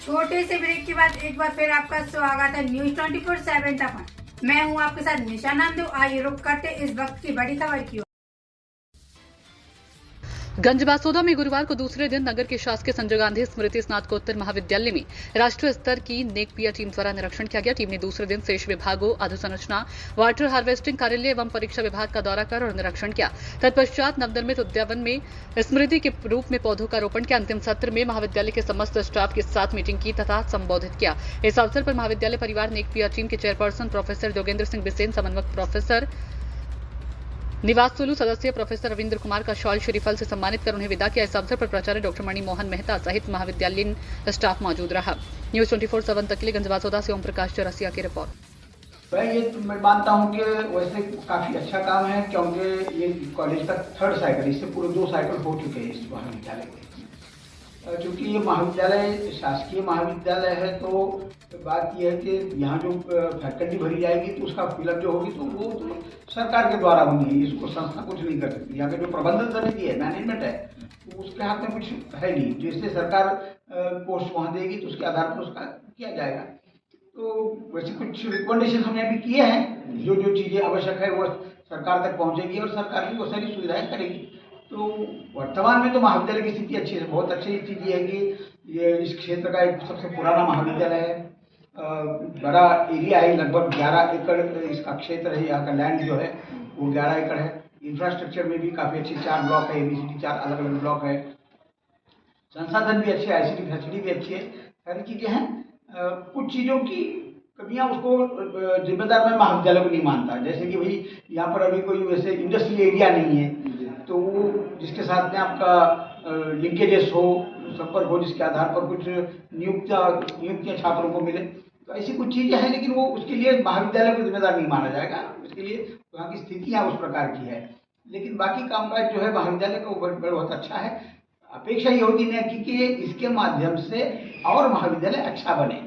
छोटे से ब्रेक के बाद एक बार फिर आपका स्वागत है न्यूज 24/7 तक। मैं हूं आपके साथ निशा नंदू। आइए रुक करते इस वक्त की बड़ी खबर की ओर। गंजबासौदा में गुरुवार को दूसरे दिन नगर के शासकीय संजय गांधी स्मृति स्नातकोत्तर महाविद्यालय में राष्ट्रीय स्तर की नेकपिया टीम द्वारा निरीक्षण किया गया। टीम ने दूसरे दिन शेष विभागों, अधोसंरचना, वाटर हार्वेस्टिंग कार्यालय एवं परीक्षा विभाग का दौरा कर और निरीक्षण किया। तत्पश्चात नवनिर्मित उद्यान में स्मृति के रूप में पौधों का रोपण किया। अंतिम सत्र में महाविद्यालय के समस्त स्टाफ के साथ मीटिंग की तथा संबोधित किया। इस अवसर पर महाविद्यालय परिवार नेकपिया टीम के चेयरपर्सन प्रोफेसर जोगेंद्र सिंह बिसेन, समन्वयक प्रोफेसर निवास सुलू, सदस्य प्रोफेसर रविंद्र कुमार का शॉल श्रीफल से सम्मानित कर उन्हें विदा किया। इस अवसर पर प्राचार्य डॉक्टर मणि मोहन मेहता सहित महाविद्यालयीन स्टाफ मौजूद रहा। न्यूज 24/7 तक के लिए गंजबासौदा से ओम प्रकाश चौरसिया की रिपोर्ट। मैं मानता हूं कि वैसे काफी अच्छा काम है, क्योंकि ये कॉलेज का 3rd साइकिल, इससे पूरे 2 साइकिल हो चुके हैं इस महाविद्यालय के। क्योंकि ये महाविद्यालय शासकीय महाविद्यालय है, तो बात यह है कि यहाँ जो फैकल्टी भरी जाएगी तो उसका फिलअप जो होगी तो वो तो सरकार के द्वारा होनी है। इसको संस्था कुछ नहीं कर सकती। यहाँ के जो प्रबंधन समिति है, मैनेजमेंट है, तो उसके हाथ में कुछ है नहीं। जिससे सरकार पोस्ट वहाँ देगी तो उसके आधार पर उसका किया जाएगा। तो वैसे कुछ रिकमेंडेशन हमने अभी किए हैं। जो जो चीज़ें आवश्यक है वो सरकार तक पहुँचेगी और सरकार भी वो सारी सुविधाएं करेगी। तो वर्तमान में तो महाविद्यालय की स्थिति अच्छी है। बहुत अच्छी चीज़ ये है कि ये इस क्षेत्र का एक सबसे पुराना महाविद्यालय है। बड़ा एरिया है, लगभग 11 एकड़ इसका क्षेत्र है। यहाँ का लैंड जो है वो 11 एकड़ है। इंफ्रास्ट्रक्चर में भी काफ़ी अच्छी 4 ब्लॉक है, ABCD 4 अलग अलग ब्लॉक है। संसाधन भी अच्छे, ICT फैसिलिटी भी अच्छी है, सारी चीज़ें हैं। कुछ चीज़ों की कमियां उसको जिम्मेदार मैं महाविद्यालय को नहीं मानता। जैसे कि भाई यहाँ पर अभी कोई वैसे इंडस्ट्रियल एरिया नहीं है, तो वो जिसके साथ में आपका लिंकेजेस हो, संपर्क हो, जिसके आधार पर कुछ नियुक्तियाँ छात्रों को मिले, तो ऐसी कुछ चीज़ें हैं। लेकिन वो उसके लिए महाविद्यालय को जिम्मेदार नहीं माना जाएगा। उसके लिए वहाँ की स्थितियाँ उस प्रकार की है। लेकिन बाकी कामकाज जो है महाविद्यालय का वो बहुत अच्छा है। अपेक्षा ये होती है कि इसके माध्यम से और महाविद्यालय अच्छा बने।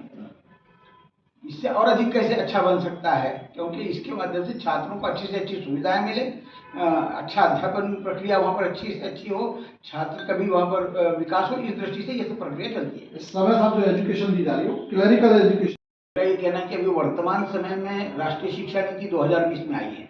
इससे और अधिक कैसे अच्छा बन सकता है, क्योंकि इसके माध्यम से छात्रों को अच्छी से अच्छी सुविधाएं मिले, अच्छा अध्यापन प्रक्रिया वहाँ पर अच्छी से अच्छी हो, छात्र का भी वहाँ पर विकास हो। इस दृष्टि से ये सब प्रक्रिया चलती है। इस समय आप जो एजुकेशन दी जा रही हो, क्लरिकल एजुकेशन, मेरा ये कहना है कि अभी वर्तमान समय में राष्ट्रीय शिक्षा नीति 2020 में आई है।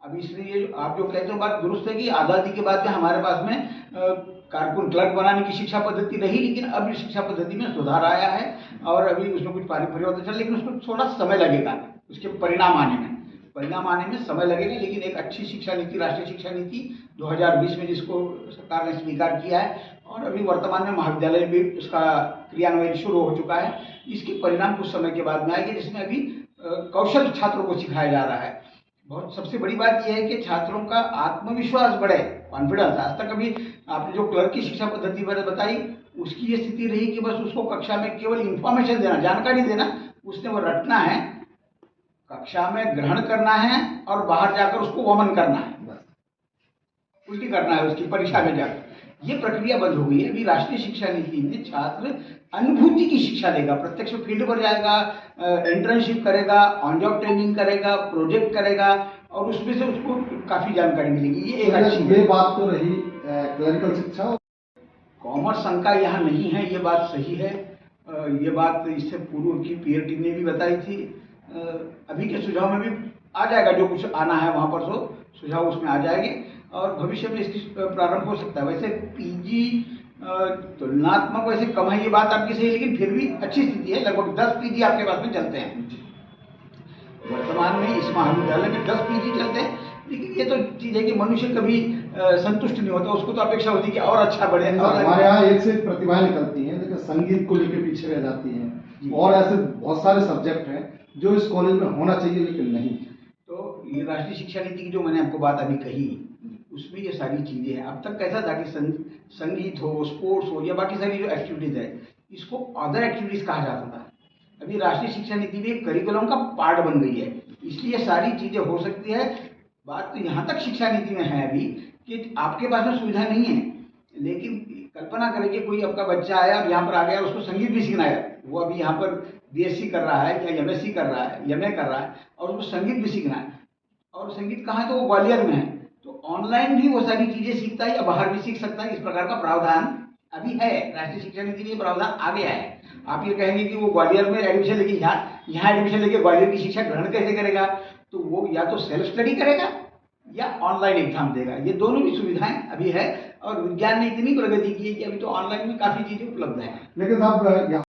अब इसलिए आप जो कहते हो बात दुरुस्त है कि आज़ादी के बाद में हमारे पास में कारकुन क्लर्क बनाने की शिक्षा पद्धति रही, लेकिन अब इस शिक्षा पद्धति में सुधार आया है और अभी उसमें कुछ परिवर्तन चल, लेकिन उसको थोड़ा समय लगेगा। उसके परिणाम आने में समय लगेगा। लेकिन एक अच्छी शिक्षा नीति, राष्ट्रीय शिक्षा नीति 2020 में जिसको सरकार ने स्वीकार किया है और अभी वर्तमान में महाविद्यालय भी उसका क्रियान्वयन शुरू हो चुका है, इसके परिणाम कुछ समय के बाद में आएंगे, जिसमें अभी कौशल छात्रों को सिखाया जा रहा है। बहुत सबसे बड़ी बात यह है कि छात्रों का आत्मविश्वास बढ़े, कॉन्फिडेंस। आज तक अभी आपने जो क्लर्क की शिक्षा पद्धति बताई, उसकी ये स्थिति रही कि बस उसको कक्षा में केवल इंफॉर्मेशन देना, जानकारी देना, उसने वो रटना है, कक्षा में ग्रहण करना है और बाहर जाकर उसको वमन करना है, उल्टी करना है उसकी परीक्षा में जाकर। ये प्रक्रिया बंद हो गई है। अभी राष्ट्रीय शिक्षा नीति में छात्र अनुभूति की शिक्षा लेगा, प्रत्यक्ष फील्ड पर जाएगा, इंटर्नशिप करेगा, ऑन जॉब ट्रेनिंग करेगा, प्रोजेक्ट करेगा और उसमें से उसको काफी जानकारी मिलेगी। ये एक अच्छी बात तो रही क्लरिकल शिक्षा। कॉमर्स शंका यहाँ नहीं है, ये बात सही है। ये बात इससे पूर्व की पीयर टीम ने भी बताई थी। अभी के सुझाव में भी आ जाएगा, जो कुछ आना है वहाँ पर सो सुझाव उसमें आ जाएंगे और भविष्य में इसकी प्रारंभ हो सकता है। वैसे PG तुलनात्मक वैसे कम है, ये बात आपकी सही, लेकिन फिर भी अच्छी स्थिति है। लगभग 10 PG आपके पास में चलते हैं वर्तमान में। इस महाविद्यालय में 10 PG चलते हैं। लेकिन ये तो चीज़ है कि मनुष्य कभी संतुष्ट नहीं होता, उसको तो अपेक्षा होती है कि और अच्छा बढ़े। हमारे यहाँ एक से प्रतिभाएं निकलती हैं, लेकिन संगीत को लेकर पीछे रह जाती हैं और ऐसे बहुत सारे सब्जेक्ट हैं जो इस कॉलेज में होना चाहिए लेकिन नहीं। तो ये राष्ट्रीय शिक्षा नीति की जो मैंने आपको बात अभी कही, उसमें ये सारी चीज़ें हैं। अब तक कैसा था कि संगीत हो, स्पोर्ट्स हो या बाकी सारी जो एक्टिविटीज़ है, इसको अदर एक्टिविटीज़ कहा जाता था। अभी राष्ट्रीय शिक्षा नीति भी करिकुलम का पार्ट बन गई है, इसलिए सारी चीज़ें हो सकती है। बात तो यहाँ तक शिक्षा नीति में है अभी कि आपके पास में सुविधा नहीं है, लेकिन कल्पना करें कि कोई आपका बच्चा आया और यहाँ पर आ गया, उसको संगीत भी सीखना है। वो अभी यहाँ पर BSc कर रहा है या MSc कर रहा है, MA कर रहा है और उसको संगीत भी सीखना है। और संगीत कहाँ है, तो वो ग्वालियर में है। तो ऑनलाइन भी वो सारी चीज़ें सीखता है या बाहर भी सीख सकता है। इस प्रकार का प्रावधान अभी है, राष्ट्रीय शिक्षा नीति में प्रावधान आ गया है। आप ये कहेंगे कि वो ग्वालियर में एडमिशन लेके यहाँ एडमिशन लेके ग्वालियर की शिक्षा ग्रहण कैसे करेगा, तो वो या तो सेल्फ स्टडी करेगा या ऑनलाइन एग्जाम देगा। ये दोनों भी सुविधाएं अभी है और विज्ञान ने इतनी प्रगति की है कि अभी तो ऑनलाइन में काफी चीजें उपलब्ध है। लेकिन साहब